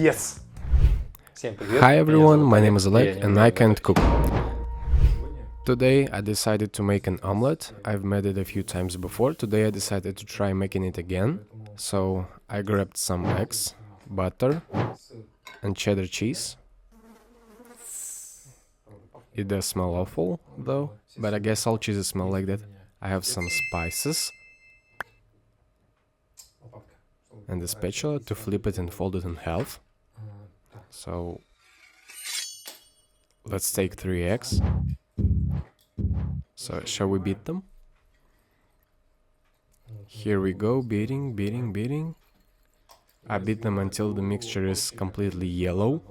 Yes. Hi everyone, my name is Omelette and I can't cook. Today I decided to make an omelette. I've made it a few times before. Today I decided to try making it again. So I grabbed some eggs, butter and cheddar cheese. It does smell awful though, but I guess all cheeses smell like that. I have some spices and a spatula to flip it and fold it in half. So let's take 3 eggs. So shall we beat them? Here we go, beating. I beat them until the mixture is completely yellow.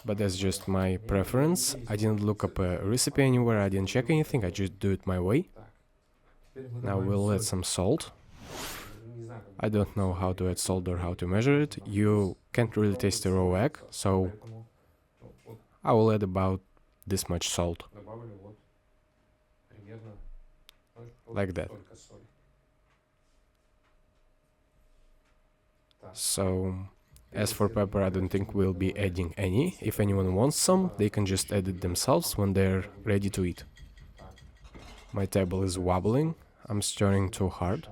But that's just my preference. I didn't look up a recipe anywhere, I didn't check anything, I just do it my way. Now we'll add some salt. I don't know how to add salt or how to measure it. You can't really taste a raw egg, so I will add about this much salt. Like that. So, as for pepper, I don't think we'll be adding any. If anyone wants some, they can just add it themselves when they're ready to eat. My table is wobbling. I'm stirring too hard.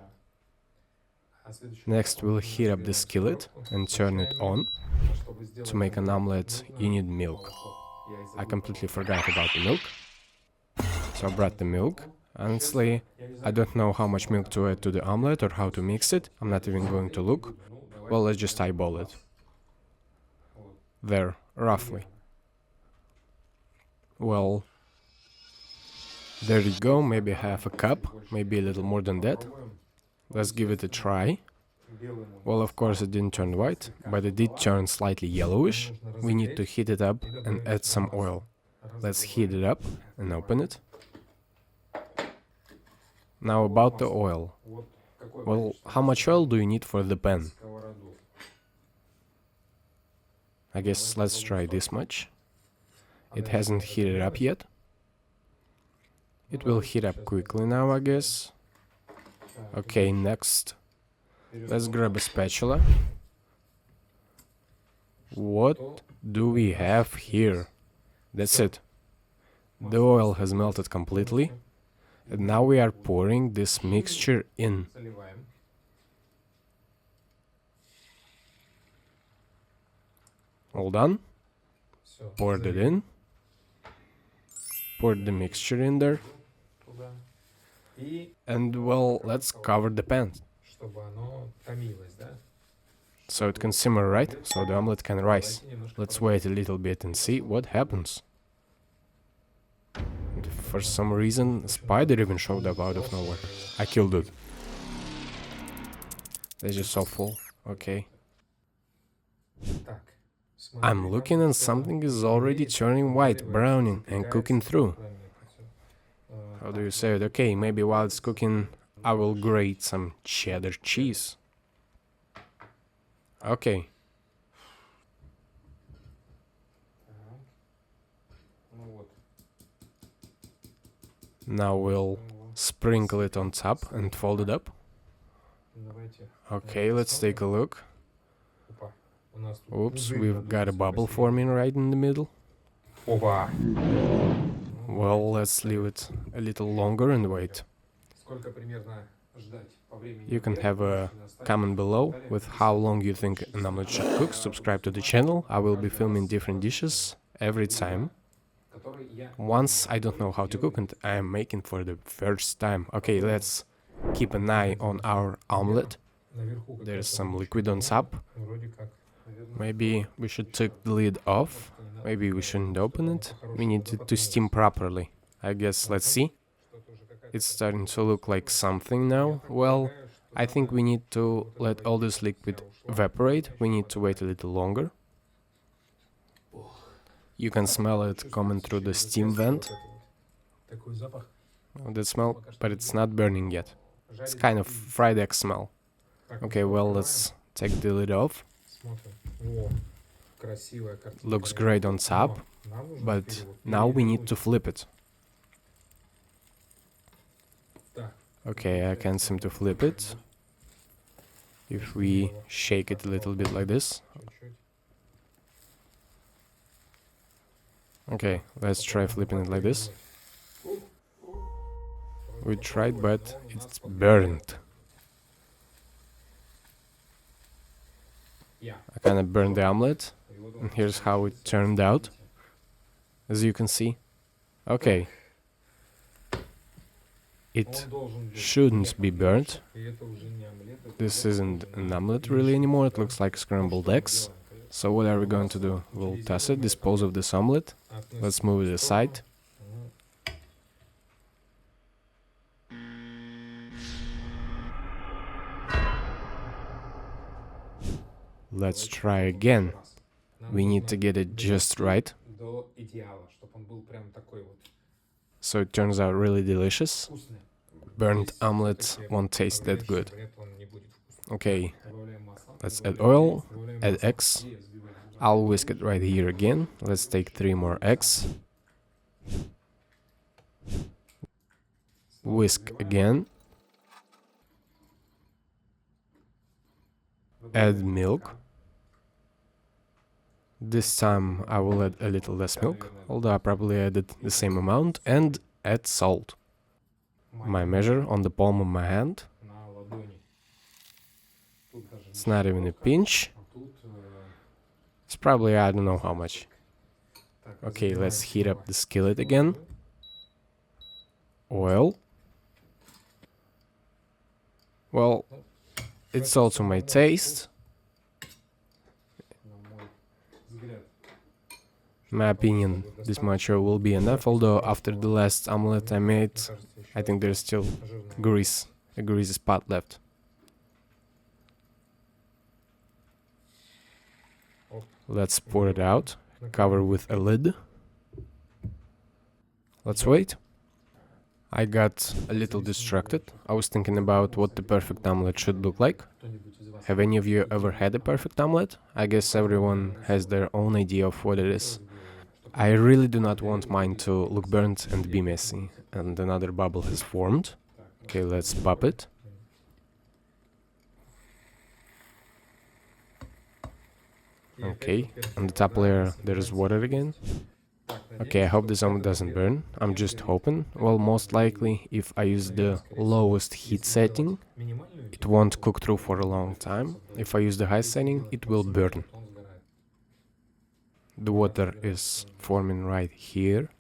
Next, we'll heat up the skillet and turn it on. To make an omelette, you need milk. I completely forgot about the milk. So I brought the milk. Honestly, I don't know how much milk to add to the omelette or how to mix it. I'm not even going to look. Well, let's just eyeball it. There, roughly. Well, there you go, maybe half a cup, maybe a little more than that. Let's give it a try. Well, of course it didn't turn white, but it did turn slightly yellowish. We need to heat it up and add some oil. Let's heat it up and open it. Now about the oil. Well, how much oil do you need for the pan? I guess let's try this much. It hasn't heated up yet. It will heat up quickly now, I guess. Okay, next. Let's grab a spatula. What do we have here? That's it. The oil has melted completely. And now we are pouring this mixture in. All done. Poured it in. Poured the mixture in there. And well, let's cover the pan. So it can simmer, right? So the omelette can rise. Let's wait a little bit and see what happens. And for some reason, a spider even showed up out of nowhere. I killed it. That's just awful. Okay. I'm looking and something is already turning white, browning and cooking through. How do you say it? Okay, maybe while it's cooking, I will grate some cheddar cheese. Okay. Now we'll sprinkle it on top and fold it up. Okay, let's take a look. Oops, we've got a bubble forming right in the middle. Well, let's leave it a little longer and wait. You can have a comment below with how long you think an omelette should cook. Subscribe to the channel. I will be filming different dishes every time. Once I don't know how to cook and I am making for the first time. Okay, let's keep an eye on our omelette. There's some liquid on top. Maybe we should take the lid off. Maybe we shouldn't open it. We need it to steam properly. I guess let's see. It's starting to look like something now. Well, I think we need to let all this liquid evaporate. We need to wait a little longer. You can smell it coming through the steam vent. Oh, that smell, but it's not burning yet. It's kind of fried egg smell. Okay, well, let's take the lid off. Looks great on top, but now we need to flip it. Okay, I can't seem to flip it. if we shake it a little bit like this. Okay, let's try flipping it like this. We tried, but it's burnt. I kinda burned the omelette, and here's how it turned out, as you can see. Okay. It shouldn't be burnt. This isn't an omelette really anymore, it looks like scrambled eggs. So what are we going to do? We'll toss it, dispose of this omelette. Let's move it aside. Let's try again. We need to get it just right. So it turns out really delicious. Burnt omelette won't taste that good. Okay, let's add oil, add eggs. I'll whisk it right here again. Let's take 3 more eggs. Whisk again. Add milk. This time I will add a little less milk, although I probably added the same amount, and add salt. My measure on the palm of my hand. It's not even a pinch. It's probably, I don't know how much. Okay, let's heat up the skillet again. Oil. Well, it's also my taste. In my opinion, this much oil will be enough, although after the last omelette I made, I think there's still a greasy spot left. Let's pour it out, cover with a lid. Let's wait. I got a little distracted. I was thinking about what the perfect omelette should look like. Have any of you ever had a perfect omelette? I guess everyone has their own idea of what it is. I really do not want mine to look burnt and be messy. And another bubble has formed. Okay, let's pop it. Okay, on the top layer there's water again. Okay, I hope this omelette doesn't burn. I'm just hoping. Well, most likely, if I use the lowest heat setting, it won't cook through for a long time. If I use the high setting, it will burn. The water is forming right here.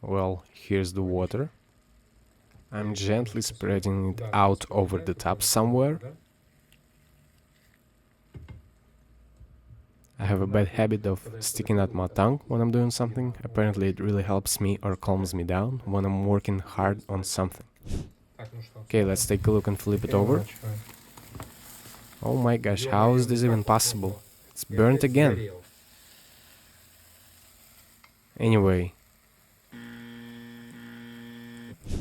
Well, here's the water. I'm gently spreading it out over the top somewhere. I have a bad habit of sticking out my tongue when I'm doing something. Apparently it really helps me or calms me down when I'm working hard on something. Okay, let's take a look and flip it over. Oh my gosh, how is this even possible? It's burnt again. Anyway.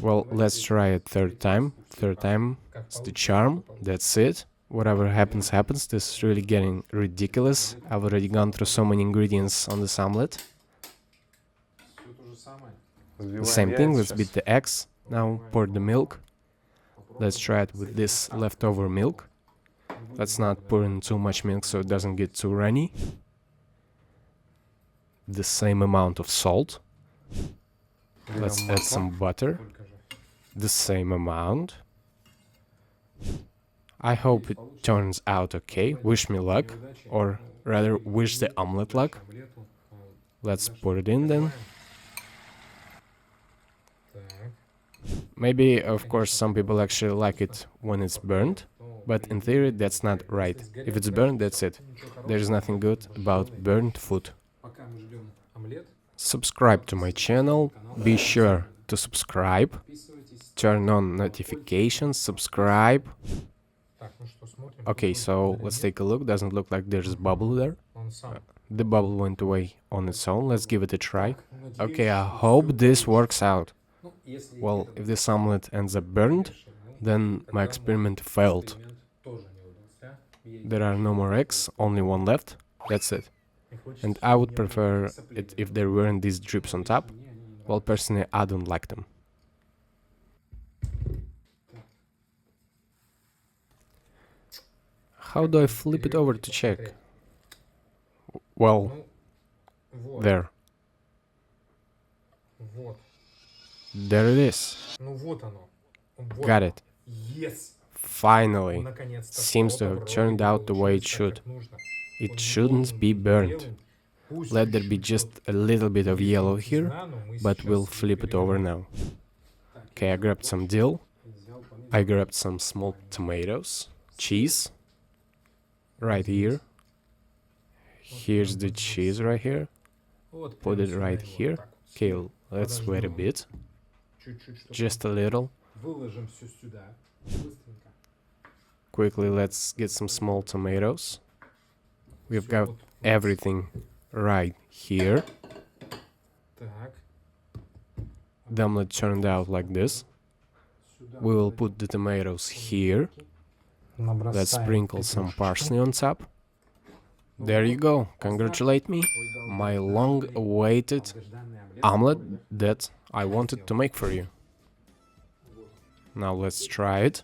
Well, let's try it third time. Third time is the charm. That's it. Whatever happens, happens. This is really getting ridiculous. I've already gone through so many ingredients on this omelette. The same thing, let's beat the eggs. Now pour the milk. Let's try it with this leftover milk. Let's not pour in too much milk so it doesn't get too runny. The same amount of salt. Let's add some butter. The same amount. I hope it turns out okay. Wish me luck, or rather wish the omelette luck. Let's put it in then. Maybe, of course, some people actually like it when it's burnt, but in theory that's not right. If it's burnt, that's it. There's nothing good about burnt food. Subscribe to my channel, be sure to subscribe, turn on notifications, subscribe. Okay, so let's take a look. Doesn't look like there's a bubble there. The bubble went away on its own. Let's give it a try. Okay, I hope this works out. Well, if this omelette ends up burned, then my experiment failed. There are no more eggs, only one left. That's it. And I would prefer it if there weren't these drips on top. Well, personally, I don't like them. How do I flip it over to check? Well, there. There it is. Got it. Finally. Seems to have turned out the way it should. It shouldn't be burnt. Let there be just a little bit of yellow here, but we'll flip it over now. Okay, I grabbed some dill. I grabbed some small tomatoes. Cheese. Right here. Here's the cheese right here. Put it right here. Okay, let's wait a bit. Just a little. Quickly, let's get some small tomatoes. We've got everything right here. The omelette turned out like this. We will put the tomatoes here. Let's sprinkle some parsley on top. There you go. Congratulate me. My long-awaited omelette that I wanted to make for you. Now let's try it.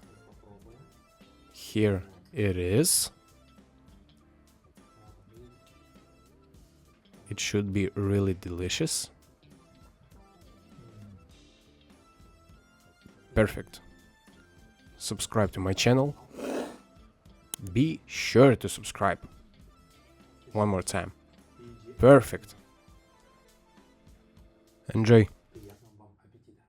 Here it is. It should be really delicious. Perfect. Subscribe to my channel. Be sure to subscribe. One more time. Perfect. Enjoy.